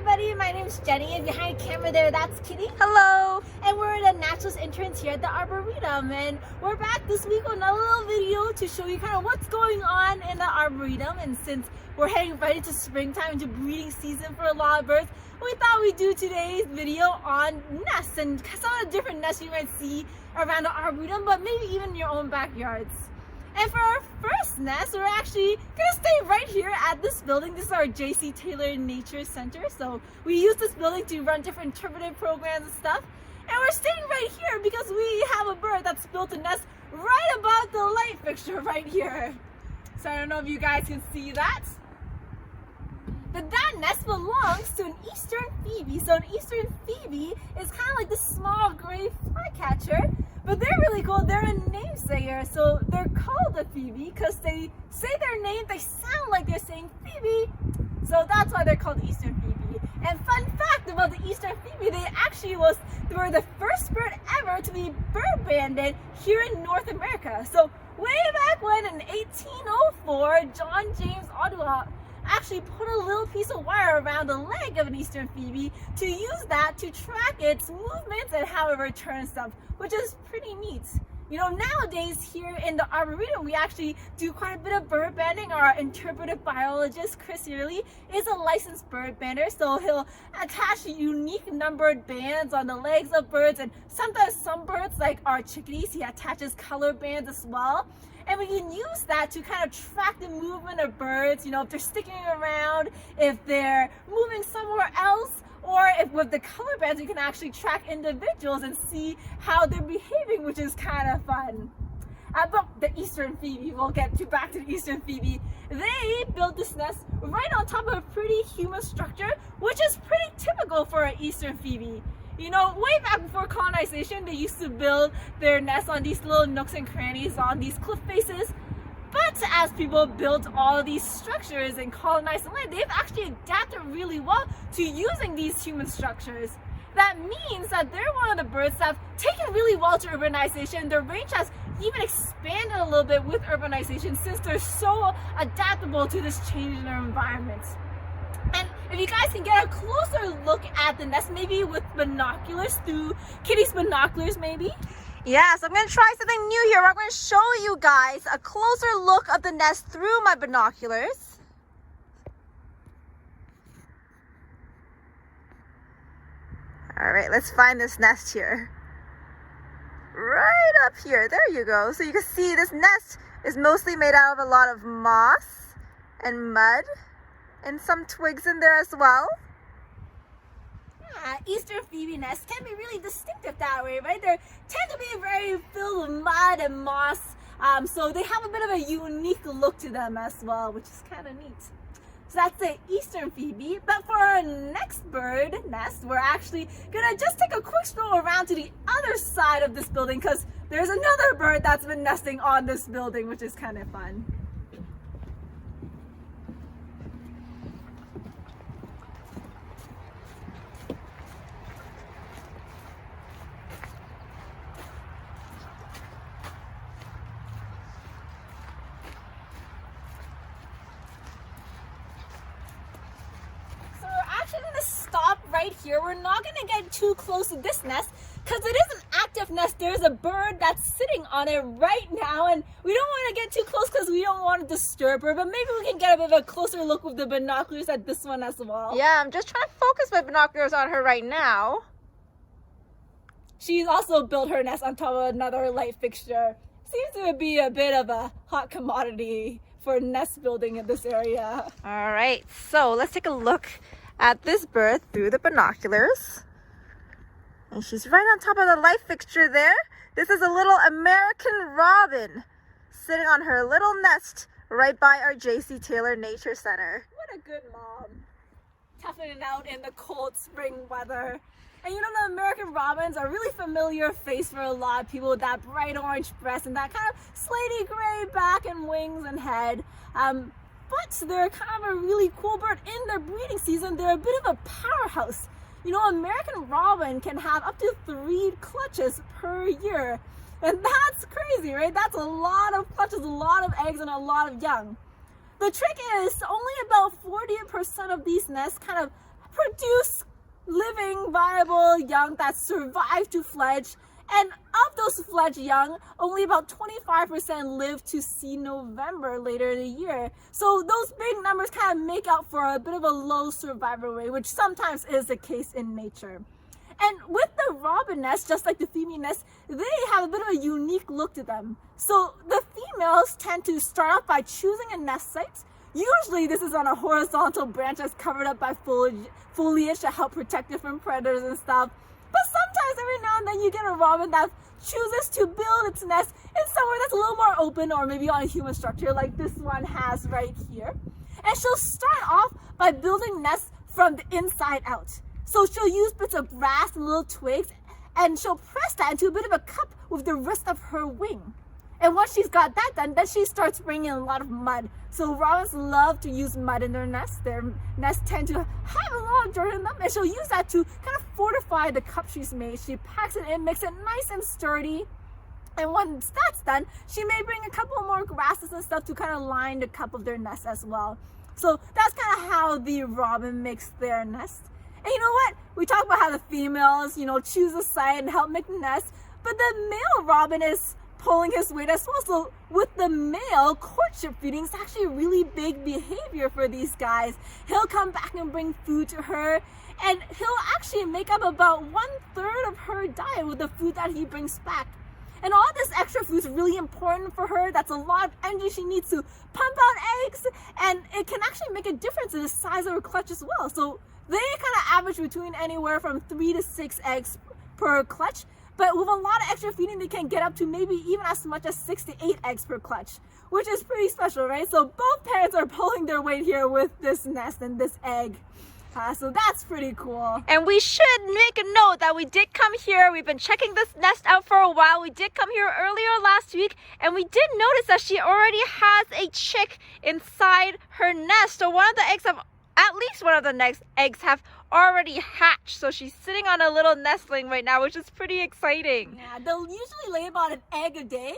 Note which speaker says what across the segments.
Speaker 1: everybody, my name's Jenny, and behind camera there, that's Kitty.
Speaker 2: Hello!
Speaker 1: And we're the Naturalist Interns here at the Arboretum, and we're back this week with another little video to show you kind of what's going on in the Arboretum. And since we're heading right into springtime, into breeding season for a lot of birds, we thought we'd do today's video on nests and some of the different nests you might see around the Arboretum, but maybe even in your own backyards. And for our first nest, we're actually gonna stay right here at this building. This is our J.C. Taylor Nature Center. So we use this building to run different interpretive programs and stuff. And we're staying right here because we have a bird that's built a nest right above the light fixture right here. So I don't know if you guys can see that. But that nest belongs to an Eastern Phoebe. So an Eastern Phoebe is kind of like this small gray flycatcher. But they're really cool. They're a namesayer, so they're called a Phoebe because they say their name, they sound like they're saying Phoebe. So that's why they're called Eastern Phoebe. And fun fact about the Eastern Phoebe, they were the first bird ever to be bird banded here in North America. So way back when in 1804, John James Otwell actually put a little piece of wire around the leg of an Eastern Phoebe to use that to track its movements and how it returns stuff, which is pretty neat. You know, nowadays here in the Arboretum, we actually do quite a bit of bird banding. Our interpretive biologist, Chris Yearly, is a licensed bird bander, so he'll attach unique numbered bands on the legs of birds, and sometimes some birds, like our chickadees, he attaches color bands as well. And we can use that to kind of track the movement of birds, you know, if they're sticking around, if they're moving somewhere else, or if with the color bands, you can actually track individuals and see how they're behaving, which is kind of fun. But the Eastern Phoebe, we'll get back to the Eastern Phoebe. They built this nest right on top of a pretty humus structure, which is pretty typical for an Eastern Phoebe. You know, way back before colonization, they used to build their nests on these little nooks and crannies on these cliff faces. But as people built all these structures and colonized the land, they've actually adapted really well to using these human structures. That means that they're one of the birds that have taken really well to urbanization. Their range has even expanded a little bit with urbanization since they're so adaptable to this change in their environment. And if you guys can get a closer look at the nest, maybe with binoculars, through Kitty's binoculars maybe.
Speaker 2: Yes, I'm going to try something new here. I'm going to show you guys a closer look of the nest through my binoculars. All right, let's find this nest here. Right up here. There you go. So you can see this nest is mostly made out of a lot of moss and mud and some twigs in there as well.
Speaker 1: Eastern Phoebe nests can be really distinctive that way, right? They tend to be very filled with mud and moss, so they have a bit of a unique look to them as well, which is kind of neat. So that's the Eastern Phoebe. But for our next bird nest, we're actually gonna just take a quick stroll around to the other side of this building because there's another bird that's been nesting on this building, which is kind of fun. Right here, we're not going to get too close to this nest because it is an active nest. There's a bird that's sitting on it right now, and we don't want to get too close because we don't want to disturb her, but maybe we can get a bit of a closer look with the binoculars at this one as well.
Speaker 2: Yeah, I'm just trying to focus my binoculars on her right now.
Speaker 1: She's also built her nest on top of another light fixture. Seems to be a bit of a hot commodity for nest building in this area.
Speaker 2: All right, so let's take a look at this bird through the binoculars. And she's right on top of the light fixture there. This is a little American robin sitting on her little nest right by our J.C. Taylor Nature Center.
Speaker 1: What a good mom. Toughing it out in the cold spring weather. And you know, the American robins are a really familiar face for a lot of people with that bright orange breast and that kind of slaty gray back and wings and head. But they're kind of a really cool bird. In their breeding season, they're a bit of a powerhouse. You know, American robin can have up to 3 clutches per year. And that's crazy, right? That's a lot of clutches, a lot of eggs, and a lot of young. The trick is only about 40% of these nests kind of produce living, viable young that survive to fledge. And of those fledged young, only about 25% live to see November later in the year. So those big numbers kind of make out for a bit of a low survival rate, which sometimes is the case in nature. And with the robin nest, just like the Phoebe nest, they have a bit of a unique look to them. So the females tend to start off by choosing a nest site. Usually this is on a horizontal branch that's covered up by foliage to help protect it from predators and stuff. But sometimes every now and then you get a robin that chooses to build its nest in somewhere that's a little more open, or maybe on a human structure like this one has right here. And she'll start off by building nests from the inside out. So she'll use bits of grass and little twigs, and she'll press that into a bit of a cup with the rest of her wing. And once she's got that done, then she starts bringing in a lot of mud. So robins love to use mud in their nests. Their nests tend to have a lot of dirt in them, and she'll use that to kind of fortify the cup she's made. She packs it in, makes it nice and sturdy. And once that's done, she may bring a couple more grasses and stuff to kind of line the cup of their nest as well. So that's kind of how the robin makes their nest. And you know what? We talk about how the females, choose a site and help make the nest, but the male robin is pulling his weight as well. So with the male, courtship feeding is actually a really big behavior for these guys. He'll come back and bring food to her, and he'll actually make up about 1/3 of her diet with the food that he brings back. And all this extra food is really important for her. That's a lot of energy she needs to pump out eggs, and it can actually make a difference in the size of her clutch as well. So they kind of average between anywhere from 3 to 6 eggs per clutch. But with a lot of extra feeding, they can get up to maybe even as much as 6 to 8 eggs per clutch, which is pretty special, right? So both parents are pulling their weight here with this nest and this egg. So that's pretty cool.
Speaker 2: And we should make a note that we did come here. We've been checking this nest out for a while. We did come here earlier last week, and we did notice that she already has a chick inside her nest. So at least one of the next eggs have already hatched. So she's sitting on a little nestling right now, which is pretty exciting.
Speaker 1: Yeah, they'll usually lay about an egg a day.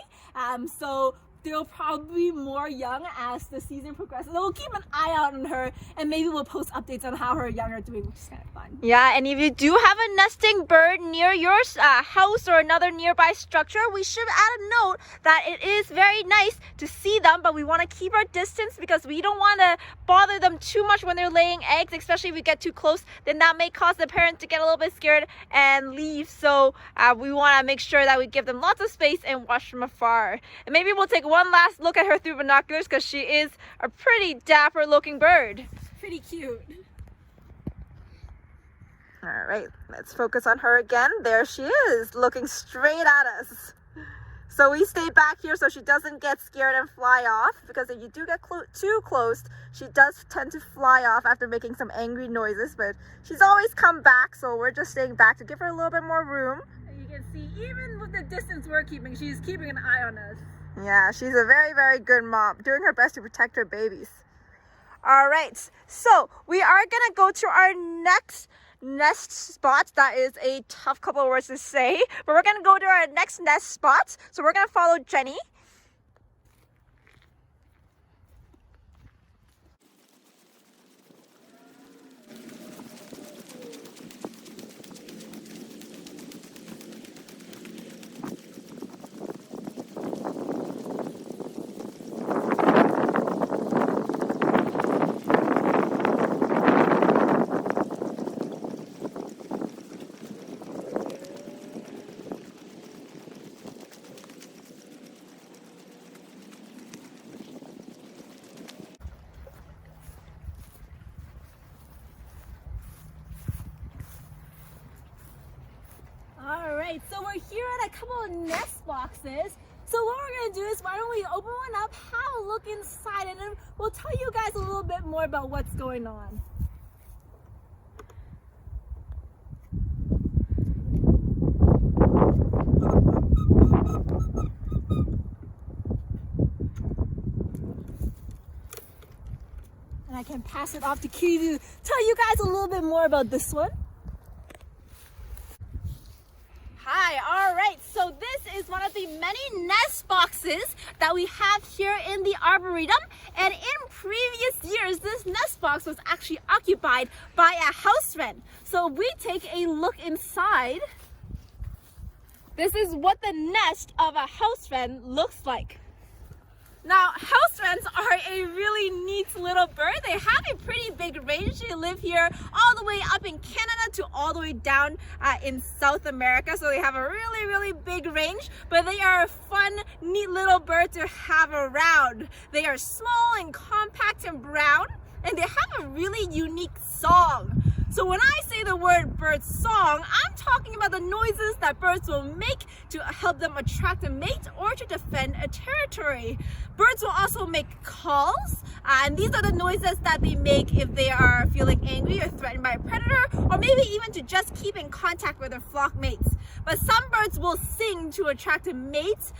Speaker 1: So they'll probably be more young as the season progresses. So we'll keep an eye out on her, and maybe we'll post updates on how her young are doing, which is kind of fun.
Speaker 2: Yeah, and if you do have a nesting bird near your house or another nearby structure, we should add a note that it is very nice to see them, but we want to keep our distance because we don't want to bother them too much when they're laying eggs, especially if we get too close. Then that may cause the parent to get a little bit scared and leave. So we want to make sure that we give them lots of space and watch from afar. And maybe we'll take one last look at her through binoculars because she is a pretty dapper looking bird.
Speaker 1: Pretty cute.
Speaker 2: All right, let's focus on her again. There she is, looking straight at us. So we stay back here so she doesn't get scared and fly off, because if you do get too close, she does tend to fly off after making some angry noises, but she's always come back, so we're just staying back to give her a little bit more room.
Speaker 1: And you can see, even with the distance we're keeping, she's keeping an eye on us.
Speaker 2: Yeah, she's a very, very good mom, doing her best to protect her babies. All right, so we are gonna go to our next nest spot. That is a tough couple of words to say, but we're gonna go to our next nest spot. So we're gonna follow Jenny.
Speaker 1: Alright, so we're here at a couple of nest boxes. So what we're going to do is, why don't we open one up, have a look inside, and then we'll tell you guys a little bit more about what's going on. And I can pass it off to Kitty to tell you guys a little bit more about this one. Hi, all right, so this is one of the many nest boxes that we have here in the Arboretum, and in previous years this nest box was actually occupied by a house wren. So we take a look inside. This is what the nest of a house wren looks like. Now, house wrens are a really neat little bird. They have a pretty big range. They live here all the way up in Canada to all the way down in South America. So they have a really big range, but they are a fun, neat little bird to have around. They are small and compact and brown, and they have a really unique song. So when I say the word bird song, I'm talking about the noises that birds will make to help them attract a mate or to defend a territory. Birds will also make calls, and these are the noises that they make if they are feeling angry or threatened by a predator, or maybe even to just keep in contact with their flock mates. But some birds will sing to attract a mate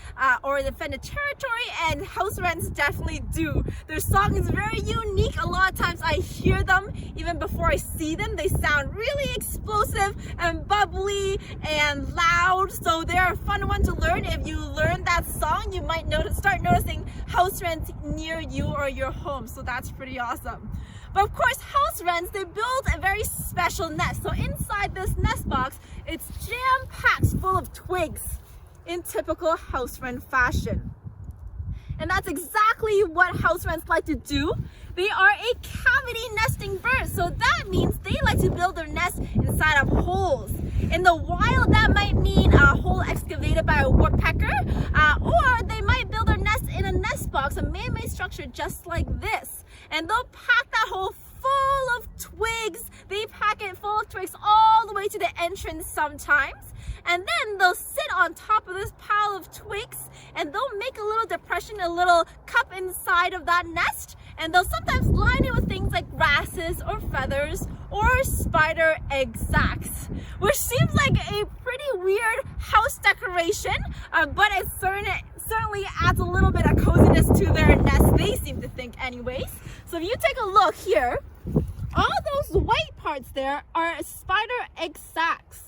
Speaker 1: or defend a territory, and house wrens definitely do. Their song is very unique. A lot of times I hear them even before I see them. They sound really explosive and bubbly and loud, so they're a fun one to learn. If you learn that song, you might start noticing house wrens near you or your home, so that's pretty awesome. But of course, house wrens, they build a very special nest. So inside this nest box, it's jam-packed full of twigs in typical house wren fashion. And that's exactly what house wrens like to do. They are a cavity nesting bird, so that means they like to build their nest inside of holes. In the wild, that might mean a hole excavated by a woodpecker, or they might build their nest in a nest box, a man-made structure just like this. And they'll pack that hole full of twigs. They pack it full of twigs all the way to the entrance sometimes. And then they'll sit on top of this pile of twigs, and they'll make a little depression, a little cup inside of that nest, and they'll sometimes line it with things like grasses or feathers or spider egg sacs, which seems like a pretty weird house decoration, but it certainly adds a little bit of coziness to their nest, they seem to think anyways. So if you take a look here, all those white parts there are spider egg sacs.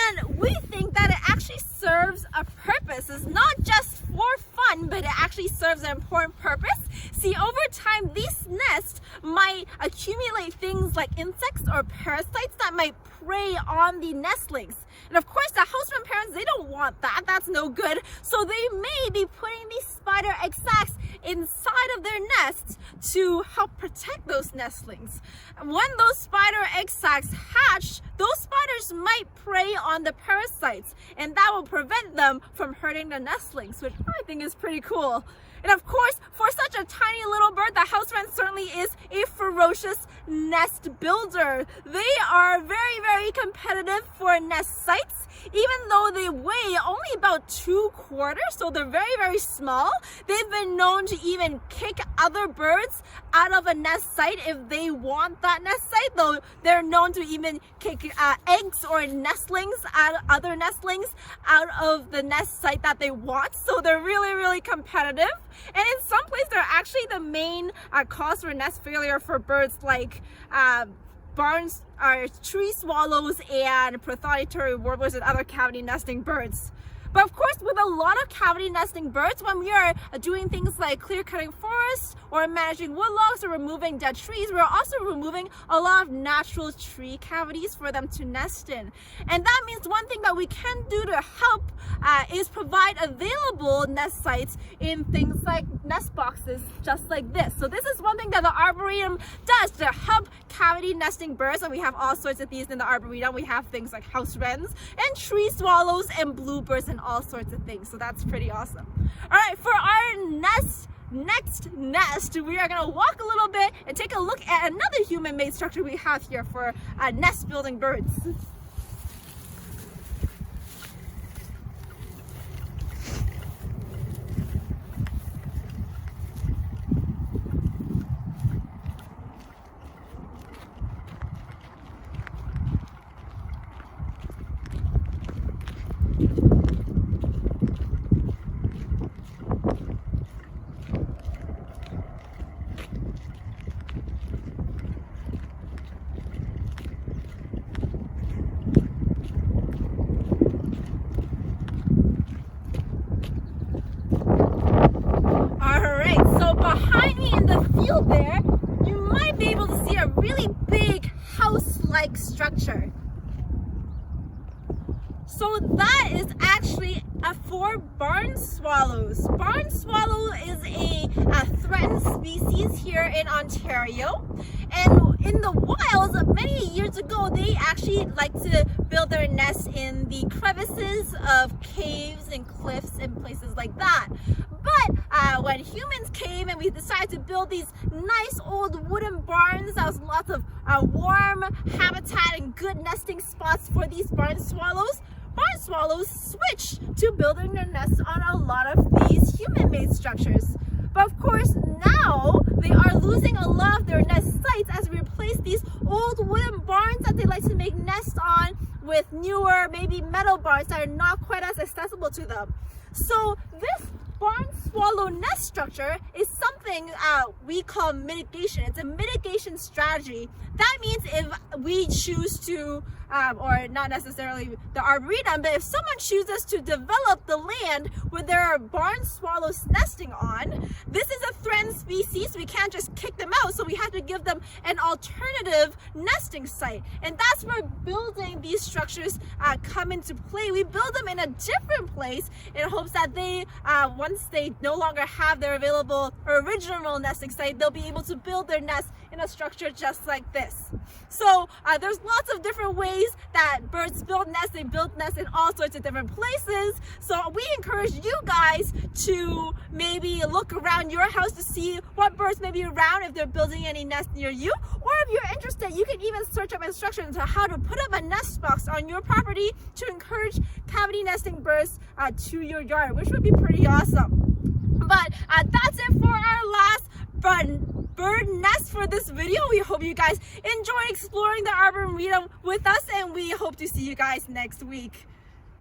Speaker 1: And we think that it actually serves a purpose. It's not just for fun, but it actually serves an important purpose. See, over time, these nests might accumulate things like insects or parasites that might prey on the nestlings. And of course, the house wren parents, they don't want that. That's no good. So they may be putting these spider egg sacs inside of their nests to help protect those nestlings. And when those spider egg sacs hatch, those spiders might prey on the parasites, and that will prevent them from hurting the nestlings, which I think is pretty cool. And of course, for such a tiny little bird, the house wren certainly is a ferocious nest builder. They are very competitive for nest sites. Even though they weigh only about 2/4, so they're very small, they've been known to even kick other birds out of a nest site if they want that nest site. Though they're known to even kick eggs or nestlings other nestlings out of the nest site that they want. So they're really competitive. And in some places, they're actually the main cause for nest failure for birds like barns are tree swallows and prothonotary warblers and other cavity nesting birds. But of course, with a lot of cavity nesting birds, when we are doing things like clear cutting forests or managing woodlots or removing dead trees, we're also removing a lot of natural tree cavities for them to nest in. And that means one thing that we can do to help is provide available nest sites in things like nest boxes just like this. So this is one thing that the Arboretum does to help cavity nesting birds, and we have all sorts of these in the Arboretum. We have things like house wrens and tree swallows and bluebirds and all sorts of things, so that's pretty awesome. All right, for our next nest, we are gonna walk a little bit and take a look at another human-made structure we have here for nest building birds. nest-like structure. So that is actually for barn swallows. Barn swallow is a threatened species here in Ontario, and in the wilds many years ago they actually like to build their nests in the crevices of caves and cliffs and places like that. But when humans came and we decided to build these nice old wooden barns, that was lots of warm habitat and good nesting spots for these barn swallows switched to building their nests on a lot of these human-made structures. But of course now they are losing a lot of their nest sites as we replace these old wooden barns that they like to make nests on with newer, maybe metal barns that are not quite as accessible to them. So this barn swallow nest structure is something we call mitigation. It's a mitigation strategy. That means if we choose to, or not necessarily the Arboretum, but if someone chooses to develop the land where there are barn swallows nesting on, this is a threatened species. We can't just kick them out, so we have to give them an alternative nesting site. And that's where building these structures come into play. We build them in a different place in hopes that they, once they no longer have their available or original nesting site, they'll be able to build their nest in a structure just like this. So there's lots of different ways that birds build nests. They build nests in all sorts of different places. So we encourage you guys to maybe look around your house to see what birds may be around, if they're building any nests near you. Or if you're interested, you can even search up instructions on how to put up a nest box on your property to encourage cavity nesting birds to your yard, which would be pretty awesome. But that's it for our last bird nest for this video. We hope you guys enjoy exploring the Arboretum with us, and we hope to see you guys next week.